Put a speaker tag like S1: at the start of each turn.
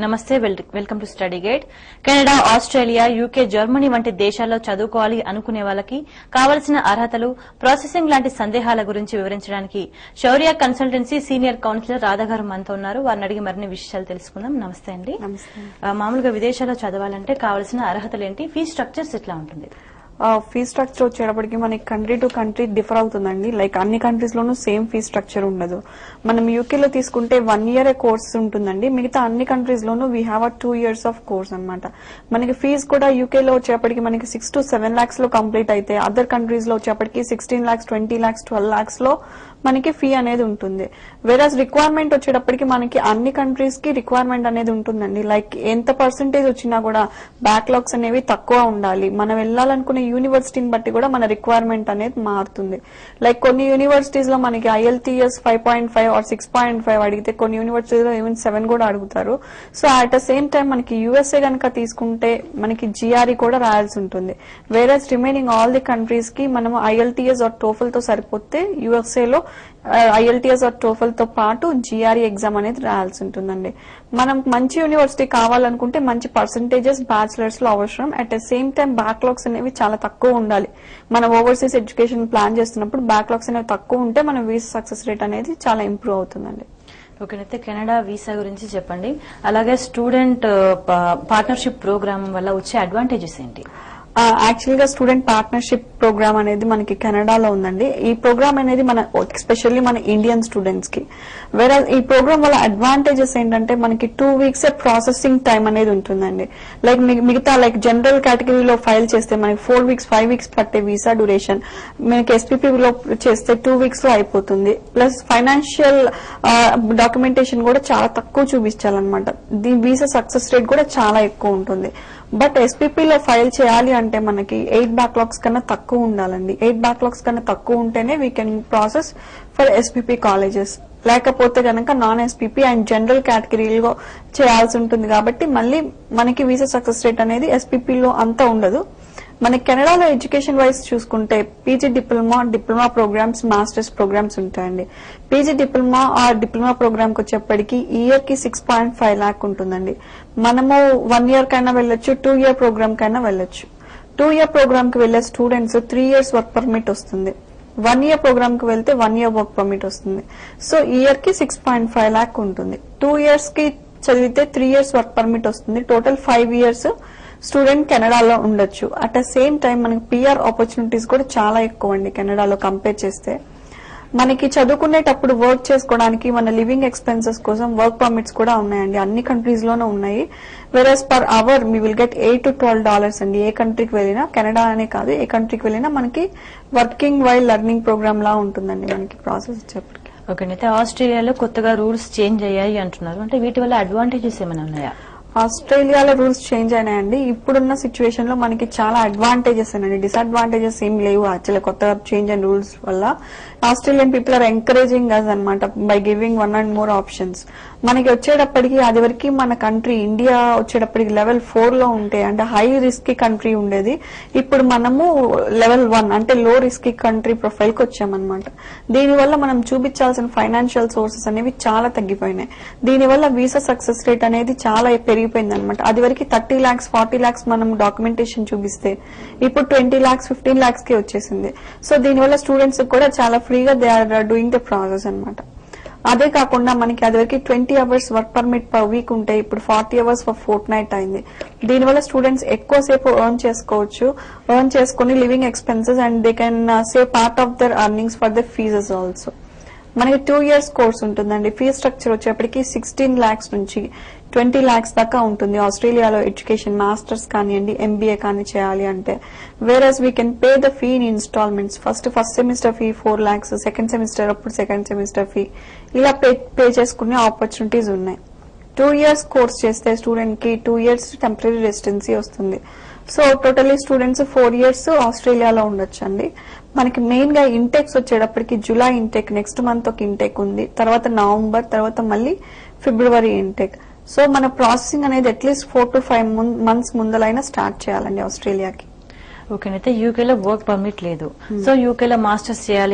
S1: నమస్తే welcome to study guide. Canada, Australia, UK, Germany వంటి దేశాల్లో చదువుకోవాలి అనుకునే వాళ్ళకి కావలసిన అర్హతలు, ప్రాసెసింగ్ లాంటి సందేహాల గురించి వివరించడానికి శౌర్య కన్సల్టెన్సీ సీనియర్ కౌన్సిలర్ రాధా గారు మనతో ఉన్నారు. వారిని అడిగి మరిన్ని విషయాలు తెలుసుకుందాం. నమస్తే అండి. మామూలుగా విదేశాల్లో చదవాలంటే కావలసిన అర్హతలు ఏంటి, ఫీజ్ స్ట్రక్చర్స్ ఎట్లా ఉంటుంది?
S2: ఫీజ్ స్ట్రక్చర్ వచ్చేటప్పటికి మనకి కంట్రీ టు కంట్రీ డిఫర్ అవుతుందండి. లైక్ అన్ని కంట్రీస్ లోనూ సేమ్ ఫీజ్ స్ట్రక్చర్ ఉండదు. మనం యూకేలో తీసుకుంటే 1 year కోర్స్ ఉంటుందండి. మిగతా అన్ని కంట్రీస్ లోనూ we have 2 years of course అనమాట. మనకి ఫీజ్ కూడా యూకేలో వచ్చేప్పటికి మనకి 6 to 7 lakhs లో కంప్లీట్ అయితే, అదర్ కంట్రీస్ లో వచ్చేప్పటికి 16 lakhs, 20 lakhs, 12 lakhs లో మనకి ఫీ అనేది ఉంటుంది. వేరస్ రిక్వైర్మెంట్ వచ్చేటప్పటికి మనకి అన్ని కంట్రీస్ కి రిక్వైర్మెంట్ అనేది ఉంటుందండి. లైక్ ఎంత పర్సెంటేజ్ వచ్చినా కూడా బ్యాక్లాగ్స్ అనేవి తక్కువ ఉండాలి. మనం వెళ్ళాలనుకునే యూనివర్సిటీని బట్టి కూడా మన రిక్వైర్మెంట్ అనేది మారుతుంది. లైక్ కొన్ని యూనివర్సిటీస్ లో మనకి IELTS 5.5 or 6.5 అడిగితే, కొన్ని యూనివర్సిటీస్ లో ఈవెన్ 7 కూడా అడుగుతారు. So at the same time మనకి USA కనుక తీసుకుంటే మనకి GRE కూడా రాయాల్సి ఉంటుంది. వేరస్ రిమైనింగ్ ఆల్ ది కంట్రీస్ కి మనం IELTS or TOEFL తో సరిపోతే, USA లో IELTS or TOEFL తో పాటు GRE ఎగ్జామ్ అనేది రాయాల్సి ఉంటుందండి. మనం మంచి యూనివర్సిటీ కావాలనుకుంటే మంచి పర్సంటేజెస్ బ్యాచిలర్స్ లో అవసరం. At the same time backlogs అనేవి చాలా తక్కువ ఉండాలి. మనం ఓవర్సీస్ ఎడ్యుకేషన్ ప్లాన్ చేస్తున్నప్పుడు బ్యాక్లాగ్స్ అనేవి తక్కువ ఉంటే మన వీసా సక్సెస్ రేట్ అనేది చాలా ఇంప్రూవ్ అవుతుందండి.
S1: ఓకేనైతే కెనడా వీసా గురించి చెప్పండి. అలాగే స్టూడెంట్ పార్ట్నర్షిప్ ప్రోగ్రామ్ వల్ల వచ్చే అడ్వాంటేజెస్ ఏంటి?
S2: యాక్చువల్ గా స్టూడెంట్ పార్ట్నర్షిప్ ప్రోగ్రామ్ అనేది మనకి కెనడాలో ఉందండి. ఈ ప్రోగ్రామ్ అనేది మన ఎస్పెషల్లీ మన ఇండియన్ స్టూడెంట్స్ కి. వేరే ఈ ప్రోగ్రామ్ వల్ల అడ్వాంటేజెస్ ఏంటంటే మనకి 2 weeks ప్రాసెసింగ్ టైం అనేది ఉంటుందండి. లైక్ మిగతా లైక్ జనరల్ కేటగిరీలో ఫైల్ చేస్తే మనకి 4 weeks, 5 weeks పట్టే వీసా డ్యూరేషన్ మనకి SPP లో చేస్తే 2 weeks లో అయిపోతుంది. ప్లస్ ఫైనాన్షియల్ డాక్యుమెంటేషన్ కూడా చాలా తక్కువ చూపించాలన్నమాట. దీని వీసా సక్సెస్ రేట్ కూడా చాలా ఎక్కువ ఉంటుంది. బట్ SPP లో ఫైల్ చేయాలి అంటే మనకి 8 backlogs కన్నా తక్కువ ఉండాలండి. 8 backlogs కన్నా తక్కువ ఉంటేనే we can process for SPP colleges. లేకపోతే కనుక నాన్ SPP అండ్ జనరల్ కేటగిరీలో చేయాల్సి ఉంటుంది. కాబట్టి మళ్ళీ మనకి వీసా సక్సెస్ రేట్ అనేది SPP లో అంతా ఉండదు. మనకి కెనడాలో ఎడ్యుకేషన్ వైజ్ చూసుకుంటే PG diploma programmes, masters programmes ఉంటాయండి. పీజీ డిప్లొమా ఆ డిప్లొమా ప్రోగ్రామ్ కి వచ్చేప్పటికి ఇయర్ కి 6.5 lakh ఉంటుందండి. మనము 1 year కైనా వెళ్ళొచ్చు, 2 year ప్రోగ్రామ్ కైనా వెళ్ళొచ్చు. 2 year ప్రోగ్రామ్ కి వెళ్లే స్టూడెంట్స్ 3 years వర్క్ పర్మిట్ వస్తుంది. 1 year ప్రోగ్రామ్ కి వెళ్తే 1 year వర్క్ పర్మిట్ వస్తుంది. సో ఇయర్ కి 6.5 lakh ఉంటుంది. 2 years కి చదివితే 3 years వర్క్ పర్మిట్ వస్తుంది. టోటల్ 5 years స్టూడెంట్ కెనడాలో ఉండొచ్చు. అట్ ద సేమ్ టైం మనకి PR ఆపర్చునిటీస్ కూడా చాలా ఎక్కువ అండి కెనడాలో కంపేర్ చేస్తే. మనకి చదువుకునేటప్పుడు వర్క్ చేసుకోవడానికి మన లివింగ్ ఎక్స్పెన్సెస్ కోసం వర్క్ పర్మిట్స్ కూడా ఉన్నాయండి. అన్ని కంట్రీస్ లోనూ ఉన్నాయి. Whereas per hour we will get $8 to $12 అండి. ఏ కంట్రీకి వెళ్ళినా, కెనడా అనే కాదు, ఏ కంట్రీకి వెళ్ళినా మనకి వర్కింగ్ వైల్ లెర్నింగ్ ప్రోగ్రామ్ లా ఉంటుందండి మనకి ప్రాసెస్ వచ్చేప్పటికి.
S1: ఓకేనైతే ఆస్ట్రేలియాలో కొత్తగా రూల్స్ చేంజ్ అయ్యాయి అంటున్నారు. అంటే వీటి వల్ల అడ్వాంటేజెస్ ఏమైనా ఉన్నాయా?
S2: ఆస్ట్రేలియాలో రూల్స్ చేంజ్ అయినాయండి. ఇప్పుడున్న సిచ్యువేషన్ లో మనకి చాలా అడ్వాంటేజెస్ అండి, డిసడ్వాంటేజెస్ ఏం లేవు. యాక్చువల్లీ కొత్తగా చేంజ్ అయిన రూల్స్ వల్ల Australian people are encouraging us అనమాట by giving 1 and more options. మనకి వచ్చేటప్పటికి అది వరకు మన కంట్రీ ఇండియా వచ్చేటప్పటికి లెవెల్ 4 లో ఉంటే, అంటే హై రిస్కీ కంట్రీ ఉండేది. ఇప్పుడు మనము లెవెల్ 1 అంటే లో రిస్కీ కంట్రీ ప్రొఫైల్ కి వచ్చామన్నమాట. దీనివల్ల మనం చూపించాల్సిన ఫైనాన్షియల్ సోర్సెస్ అనేవి చాలా తగ్గిపోయినాయి. దీనివల్ల వీసా సక్సెస్ రేట్ అనేది చాలా పెరిగిపోయింది అనమాట. అది వరకు 30 lakhs, 40 lakhs మనం డాక్యుమెంటేషన్ చూపిస్తే ఇప్పుడు 20 lakhs, 15 lakhs కి వచ్చేసింది. సో దీనివల్ల స్టూడెంట్స్ కూడా చాలా ఫ్రీగా they are doing the process అనమాట. అదే కాకుండా మనకి అది వరకు 20 hours work permit per week ఉంటే ఇప్పుడు 40 hours ఫర్ ఫోర్ట్ నైట్ అయింది. దీనివల్ల స్టూడెంట్స్ ఎక్కువసేపు ఎర్న్ చేసుకోవచ్చు. ఎర్న్ చేసుకుని living expenses and they can save part of their earnings for the fees also. మనకి 2 years కోర్స్ ఉంటుందండి. ఫీజ్ స్ట్రక్చర్ వచ్చేప్పటికి 16 lakhs నుంచి 20 lakhs దాకా ఉంటుంది. ఆస్ట్రేలియాలో ఎడ్యుకేషన్ మాస్టర్స్ కానివ్వండి, MBA కానీ చేయాలి అంటే. Whereas we can pay the fee in installments. First semester fee 4 lakhs, second semester అప్పుడు సెకండ్ సెమిస్టర్ ఫీ ఇలా పే చేసుకునే ఆపర్చునిటీస్ ఉన్నాయి. 2 years కోర్స్ చేస్తే స్టూడెంట్ కి 2 years టెంపరరీ రెసిడెన్సీ వస్తుంది. సో టోటలీ స్టూడెంట్స్ 4 years ఆస్ట్రేలియాలో ఉండొచ్చు అండి. మనకి మెయిన్ గా ఇంటెక్స్ వచ్చేటప్పటికి జూలై ఇంటెక్, నెక్స్ట్ మంత్ ఒక ఇంటెక్ ఉంది, తర్వాత నవంబర్, తర్వాత మళ్ళీ ఫిబ్రవరి ఇంటెక్. సో మన ప్రాసెసింగ్ అనేది అట్లీస్ట్ 4 to 5 months ముందలైనా స్టార్ట్ చేయాలండి ఆస్ట్రేలియాకి.
S1: ఓకేనైతే యూకేలో వర్క్ పర్మిట్ లేదు. సో యూకేలో మాస్టర్స్ చేయాలి